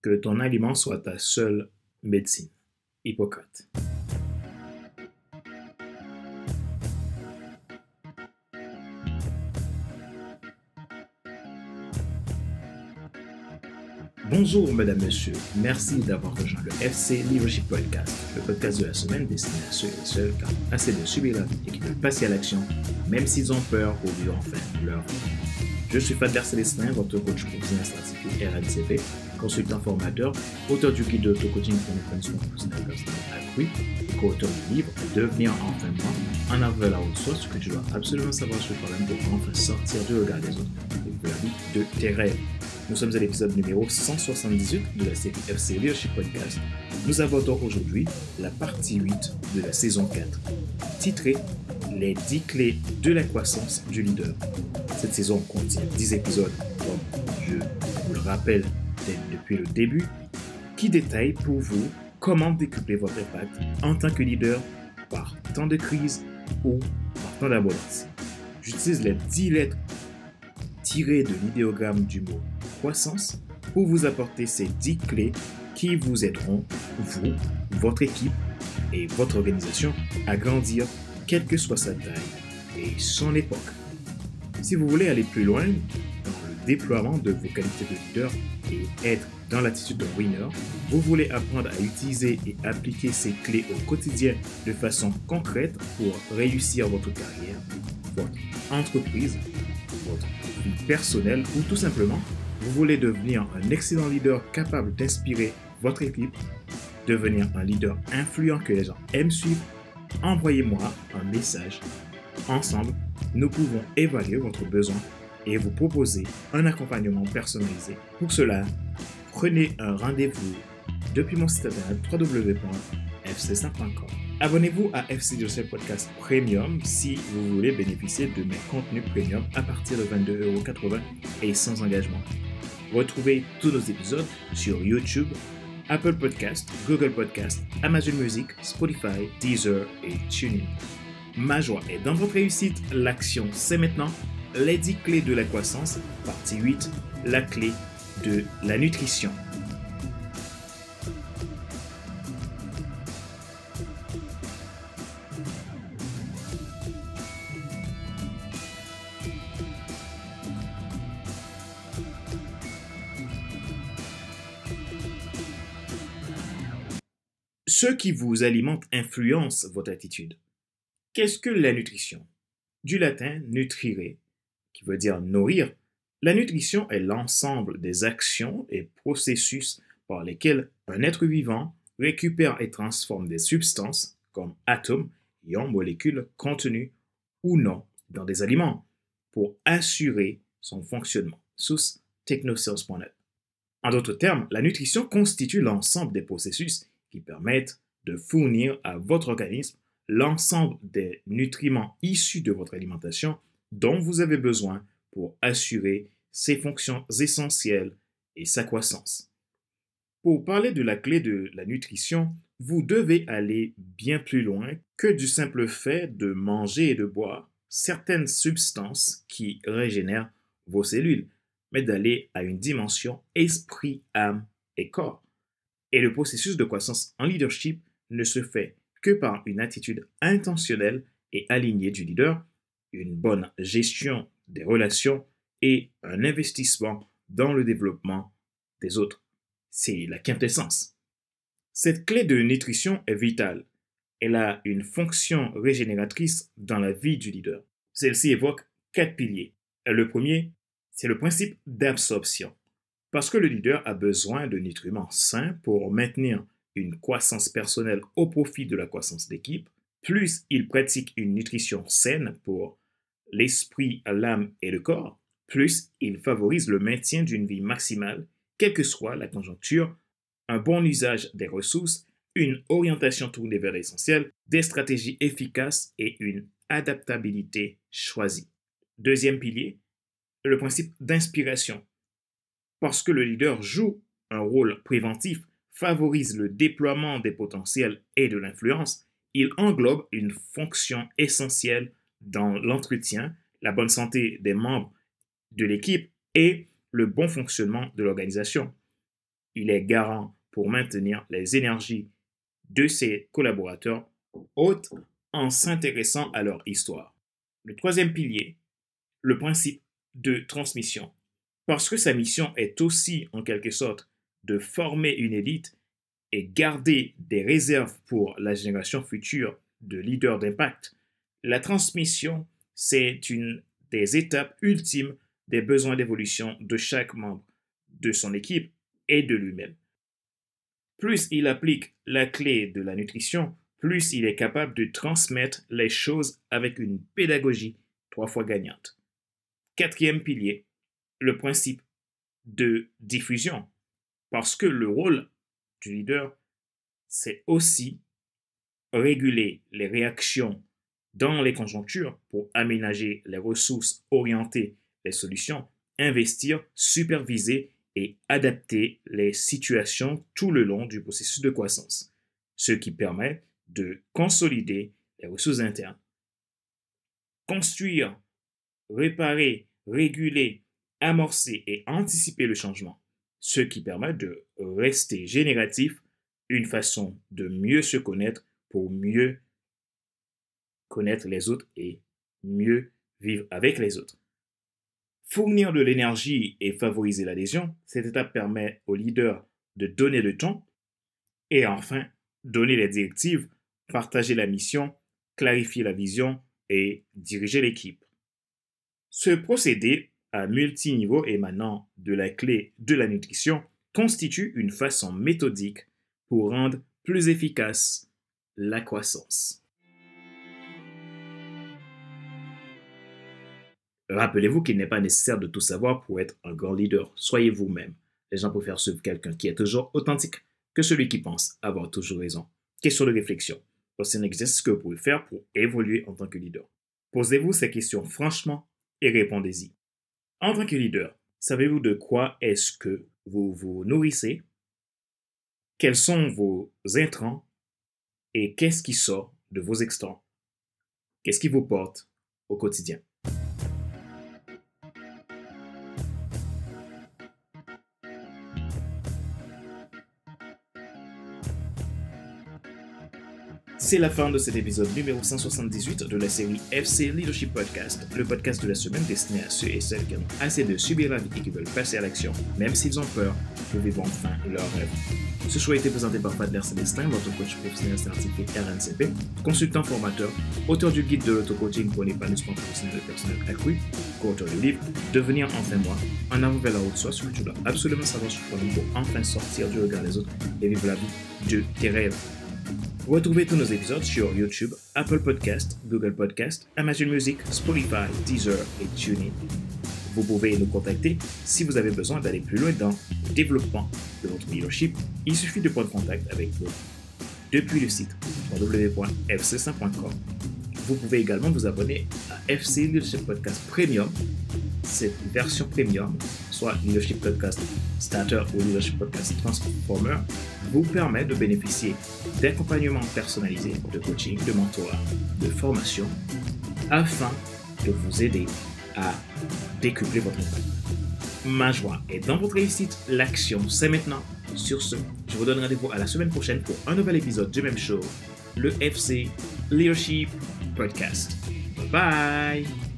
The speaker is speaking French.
que ton aliment soit ta seule médecine. Hippocrate. Bonjour, mesdames, messieurs. Merci d'avoir rejoint le FC Leadership Podcast, le podcast de la semaine destiné à ceux et celles qui ont assez de subir la vie et qui veulent passer à l'action, même s'ils ont peur ou vivre enfin leur vie. Je suis Fadler Célestin, votre coach pour business certifié RNCP, consultant formateur, auteur du guide d'auto-coaching pour une condition professionnelle personnelle accrue, co-auteur du livre Devenir enfin moi, en avant la ressource que tu dois absolument savoir sur toi-même pour enfin sortir du regard des autres et vivre la vie de tes rêves. Nous sommes à l'épisode numéro 178 de la série FC Leadership Podcast. Nous abordons aujourd'hui la partie 8 de la saison 4, titrée Les 10 clés de la croissance du leader. Cette saison contient 10 épisodes, comme je vous le rappelle depuis le début, qui détaillent pour vous comment décupler votre impact en tant que leader par temps de crise ou par temps d'abondance. J'utilise les 10 lettres tirées de l'idéogramme du mot croissance pour vous apporter ces 10 clés qui vous aideront, vous, votre équipe et votre organisation à grandir quelle que soit sa taille et son époque. Si vous voulez aller plus loin dans le déploiement de vos qualités de leader et être dans l'attitude d'un winner, vous voulez apprendre à utiliser et appliquer ces clés au quotidien de façon concrète pour réussir votre carrière, votre entreprise, votre vie personnelle ou tout simplement vous voulez devenir un excellent leader capable d'inspirer votre équipe, devenir un leader influent que les gens aiment suivre, envoyez-moi un message. Ensemble, nous pouvons évaluer votre besoin et vous proposer un accompagnement personnalisé. Pour cela, prenez un rendez-vous depuis mon site internet www.fc5.com. Abonnez-vous à FC Leadership Podcast Premium si vous voulez bénéficier de mes contenus premium à partir de 22,80 € et sans engagement. Retrouvez tous nos épisodes sur YouTube, Apple Podcast, Google Podcast, Amazon Music, Spotify, Deezer et TuneIn. Ma joie est dans votre réussite. L'action, c'est maintenant. Les 10 clés de la croissance, partie 8, la clé de la nutrition. Ce qui vous alimente influence votre attitude. Qu'est-ce que la nutrition? Du latin nutrire, qui veut dire nourrir. La nutrition est l'ensemble des actions et processus par lesquels un être vivant récupère et transforme des substances comme atomes, ions, molécules contenues ou non dans des aliments pour assurer son fonctionnement. Source technoscience.net. En d'autres termes, la nutrition constitue l'ensemble des processus qui permettent de fournir à votre organisme l'ensemble des nutriments issus de votre alimentation dont vous avez besoin pour assurer ses fonctions essentielles et sa croissance. Pour parler de la clé de la nutrition, vous devez aller bien plus loin que du simple fait de manger et de boire certaines substances qui régénèrent vos cellules, mais d'aller à une dimension esprit, âme et corps. Et le processus de croissance en leadership ne se fait que par une attitude intentionnelle et alignée du leader, une bonne gestion des relations et un investissement dans le développement des autres. C'est la quintessence. Cette clé de nutrition est vitale. Elle a une fonction régénératrice dans la vie du leader. Celle-ci évoque 4 piliers. Le premier, c'est le principe d'absorption. Parce que le leader a besoin de nutriments sains pour maintenir une croissance personnelle au profit de la croissance d'équipe, plus il pratique une nutrition saine pour l'esprit, l'âme et le corps, plus il favorise le maintien d'une vie maximale, quelle que soit la conjoncture, un bon usage des ressources, une orientation tournée vers l'essentiel, des stratégies efficaces et une adaptabilité choisie. Deuxième pilier, le principe d'inspiration. Parce que le leader joue un rôle préventif, favorise le déploiement des potentiels et de l'influence, il englobe une fonction essentielle dans l'entretien, la bonne santé des membres de l'équipe et le bon fonctionnement de l'organisation. Il est garant pour maintenir les énergies de ses collaborateurs hautes en s'intéressant à leur histoire. Le troisième pilier, le principe de transmission. Parce que sa mission est aussi, en quelque sorte, de former une élite et garder des réserves pour la génération future de leaders d'impact, la transmission, c'est une des étapes ultimes des besoins d'évolution de chaque membre de son équipe et de lui-même. Plus il applique la clé de la nutrition, plus il est capable de transmettre les choses avec une pédagogie 3 fois gagnante. Quatrième pilier, le principe de diffusion. Parce que le rôle du leader, c'est aussi réguler les réactions dans les conjonctures pour aménager les ressources, orienter les solutions, investir, superviser et adapter les situations tout le long du processus de croissance, ce qui permet de consolider les ressources internes. Construire, réparer, réguler, amorcer et anticiper le changement, ce qui permet de rester génératif, une façon de mieux se connaître pour mieux connaître les autres et mieux vivre avec les autres. Fournir de l'énergie et favoriser l'adhésion, cette étape permet au leader de donner le ton et enfin donner les directives, partager la mission, clarifier la vision et diriger l'équipe. Ce procédé à multiniveau émanant de la clé de la nutrition constitue une façon méthodique pour rendre plus efficace la croissance. Rappelez-vous qu'il n'est pas nécessaire de tout savoir pour être un grand leader. Soyez vous-même. Les gens préfèrent suivre quelqu'un qui est toujours authentique que celui qui pense avoir toujours raison. Question de réflexion. Voici un exercice que vous pouvez faire pour évoluer en tant que leader. Posez-vous ces questions franchement et répondez-y. En tant que leader, savez-vous de quoi est-ce que vous vous nourrissez? Quels sont vos intrants? Et qu'est-ce qui sort de vos extrants? Qu'est-ce qui vous porte au quotidien? C'est la fin de cet épisode numéro 178 de la série FC Leadership Podcast, le podcast de la semaine destiné à ceux et celles qui ont assez de subir la vie et qui veulent passer à l'action, même s'ils ont peur, pour vivre enfin leur rêve. Ce choix a été présenté par Fadler Célestin, votre coach professionnel certifié RNCP, consultant formateur, auteur du guide de l'auto-coaching pour l'épanouissement professionnel et personnel accru, co-auteur du livre Devenir enfin moi, en avant vers la haute soi, ce que tu dois absolument savoir sur toi-même pour enfin sortir du regard des autres et vivre la vie de tes rêves. Retrouvez tous nos épisodes sur YouTube, Apple Podcast, Google Podcast, Amazon Music, Spotify, Deezer et TuneIn. Vous pouvez nous contacter si vous avez besoin d'aller plus loin dans le développement de votre leadership. Il suffit de prendre contact avec nous depuis le site www.fc5.com. Vous pouvez également vous abonner à FC Leadership Podcast Premium. Cette version Premium, soit Leadership Podcast Starter ou Leadership Podcast Transformer, vous permet de bénéficier d'accompagnements personnalisés, de coaching, de mentorat, de formation, afin de vous aider à décupler votre impact. Ma joie est dans votre réussite, l'action c'est maintenant. Sur ce, je vous donne rendez-vous à la semaine prochaine pour un nouvel épisode du même show, le FC Leadership Podcast. Bye bye!